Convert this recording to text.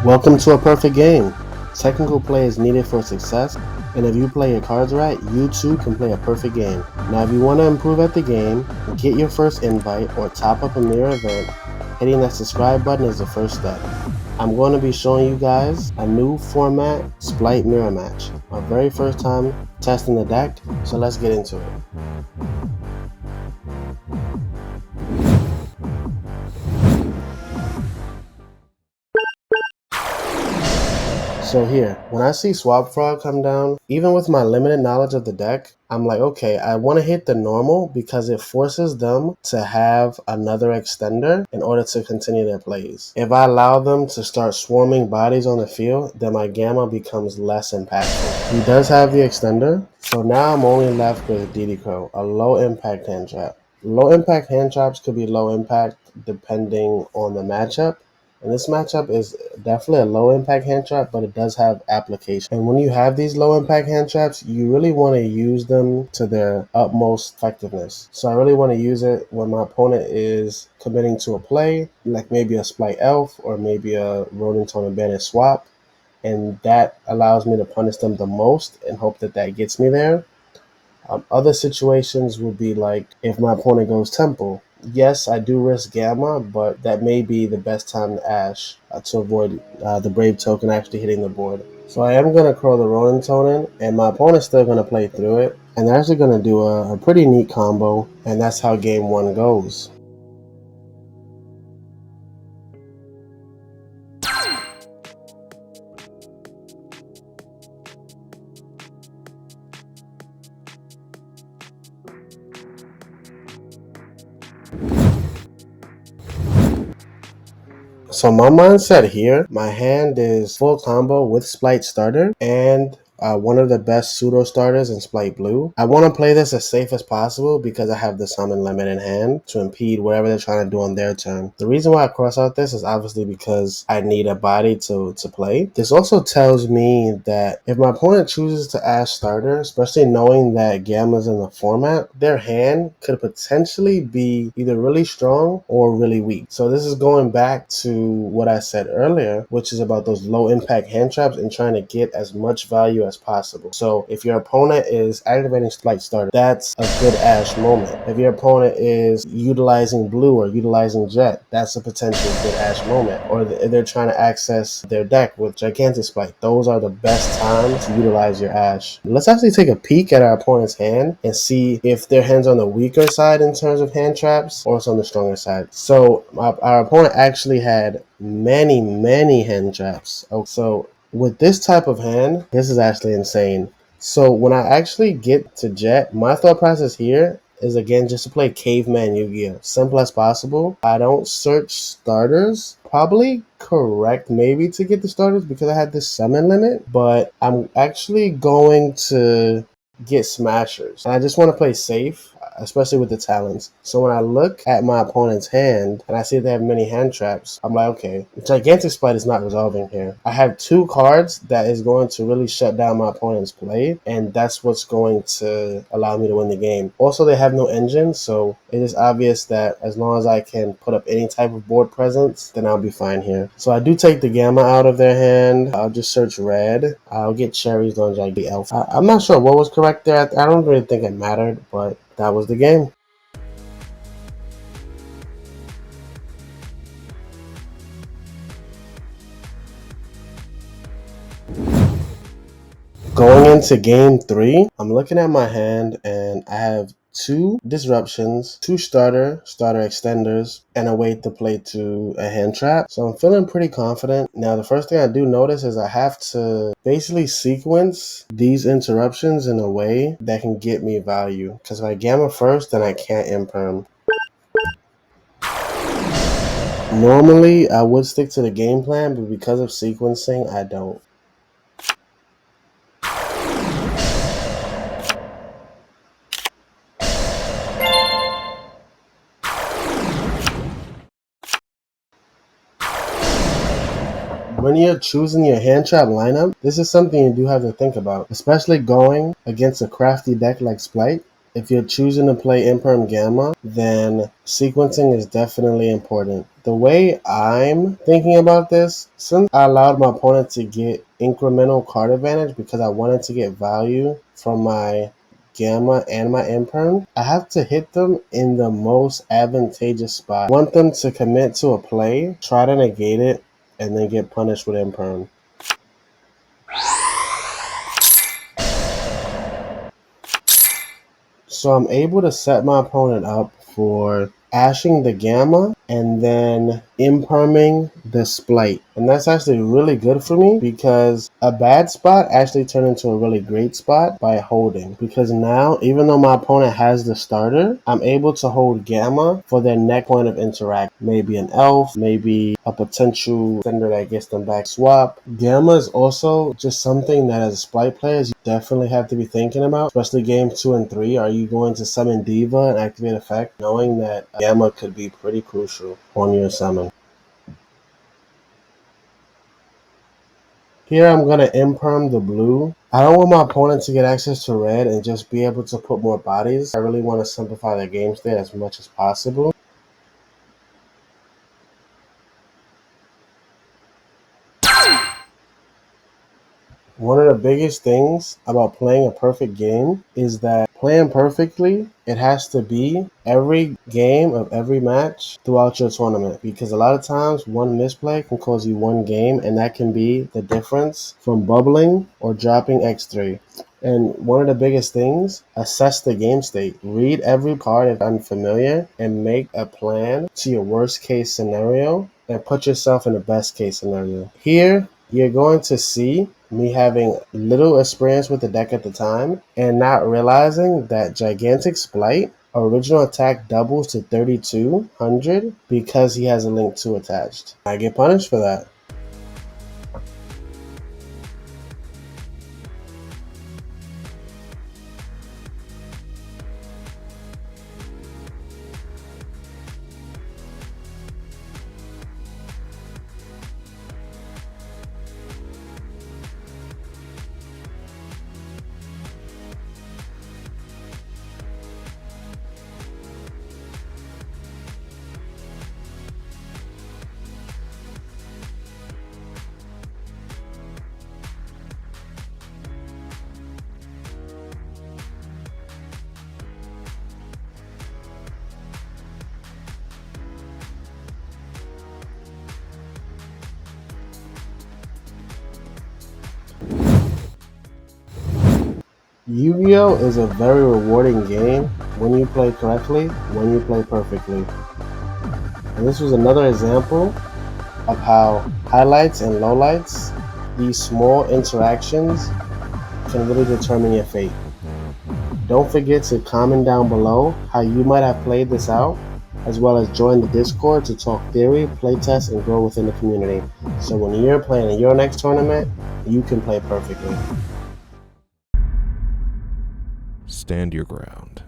Welcome to a perfect game. Technical play is needed for success, and if you play your cards right, you too can play a perfect game. Now if you want to improve at the game, get your first invite or top up a mirror event, hitting that subscribe button is the first step. I'm going to be showing you guys a new format, Spright mirror match. My very first time testing the deck, so let's get into it. So here, when I see Swap Frog come down, even with my limited knowledge of the deck, I'm like, okay, I want to hit the normal because it forces them to have another extender in order to continue their plays. If I allow them to start swarming bodies on the field, then my gamma becomes less impactful. He does have the extender, so now I'm only left with DD Crow, a low impact hand trap. Low impact hand traps could be low impact depending on the matchup. And this matchup is definitely a low impact hand trap, but it does have application. And when you have these low impact hand traps, you really want to use them to their utmost effectiveness. So I really want to use it when my opponent is committing to a play, like maybe a Spright Elf or maybe a Rodent Tone and Bandit swap. And that allows me to punish them the most and hope that that gets me there. Other situations would be like if my opponent goes Temple. Yes, I do risk Gamma, but that may be the best time to Ash to avoid the Brave token actually hitting the board. So I am going to curl the Ronin Tonin, and my opponent's still going to play through it. And they're actually going to do a pretty neat combo, and that's how game one goes. So my mindset here, my hand is full combo with Spright starter and one of the best pseudo starters in Spright Blue. I want to play this as safe as possible because I have the summon limit in hand to impede whatever they're trying to do on their turn. The reason why I cross out this is obviously because I need a body to play. This also tells me that if my opponent chooses to Ash starter, especially knowing that Gamma's in the format, their hand could potentially be either really strong or really weak. So this is going back to what I said earlier, which is about those low impact hand traps and trying to get as much value as possible. So if your opponent is activating Spright starter, that's a good Ash moment. If your opponent is utilizing blue or utilizing jet, that's a potential good Ash moment. Or if they're trying to access their deck with gigantic Spright, those are the best times to utilize your Ash. Let's actually take a peek at our opponent's hand and see if their hand's on the weaker side in terms of hand traps or it's on the stronger side. So our opponent actually had many hand traps. Oh, so with this type of hand, this is actually insane. So when I actually get to jet, my thought process here is again just to play caveman Yu-Gi-Oh! Simple as possible. I don't search starters. Probably correct maybe to get the starters because I had this summon limit, but I'm actually going to get smashers. And I just want to play safe, especially with the talents. So when I look at my opponent's hand and I see they have many hand traps, I'm like, okay, gigantic Spright is not resolving here. I have two cards that is going to really shut down my opponent's play, and that's what's going to allow me to win the game. Also, they have no engine, so it is obvious that as long as I can put up any type of board presence, then I'll be fine here. So I do take the Gamma out of their hand. I'll just search red. I'll get cherries on Gigantic Elf. I'm not sure what was correct there. I don't really think it mattered, but that was the game. Going into game 3, I'm looking at my hand and I have 2 disruptions, 2 starter extenders, and a way to play to a hand trap. So I'm feeling pretty confident. Now the first thing I do notice is I have to basically sequence these interruptions in a way that can get me value. Because if I gamma first, then I can't imperm. Normally I would stick to the game plan, but because of sequencing, I don't. When you're choosing your hand trap lineup, this is something you do have to think about, especially going against a crafty deck like Spright. If you're choosing to play Imperm Gamma, then sequencing is definitely important. The way I'm thinking about this, since I allowed my opponent to get incremental card advantage because I wanted to get value from my Gamma and my Imperm, I have to hit them in the most advantageous spot. I want them to commit to a play, try to negate it, and then get punished with Imperm. So I'm able to set my opponent up for ashing the Gamma and then imperming the Spright. And that's actually really good for me because a bad spot actually turned into a really great spot by holding. Because now, even though my opponent has the starter, I'm able to hold Gamma for their next point of interaction. Maybe an elf, maybe a potential sender that gets them back swap. Gamma is also just something that as a Spright players you definitely have to be thinking about, especially game 2 and 3. Are you going to summon Diva and activate effect, knowing that Gamma could be pretty crucial on your summon? Here I'm going to imperm the blue. I don't want my opponent to get access to red and just be able to put more bodies. I really want to simplify the game state as much as possible. One of the biggest things about playing a perfect game is that playing perfectly, it has to be every game of every match throughout your tournament, because a lot of times one misplay can cause you one game, and that can be the difference from bubbling or dropping X3. And one of the biggest things, assess the game state. Read every card if unfamiliar and make a plan to your worst case scenario and put yourself in the best case scenario. Here, you're going to see me having little experience with the deck at the time and not realizing that Gigantic Spright original attack doubles to 3200 because he has a Link 2 attached. I get punished for that. Yu-Gi-Oh is a very rewarding game when you play correctly, when you play perfectly. And this was another example of how highlights and lowlights, these small interactions, can really determine your fate. Don't forget to comment down below how you might have played this out, as well as join the Discord to talk theory, playtest, and grow within the community. So when you're playing in your next tournament, you can play perfectly. Stand your ground.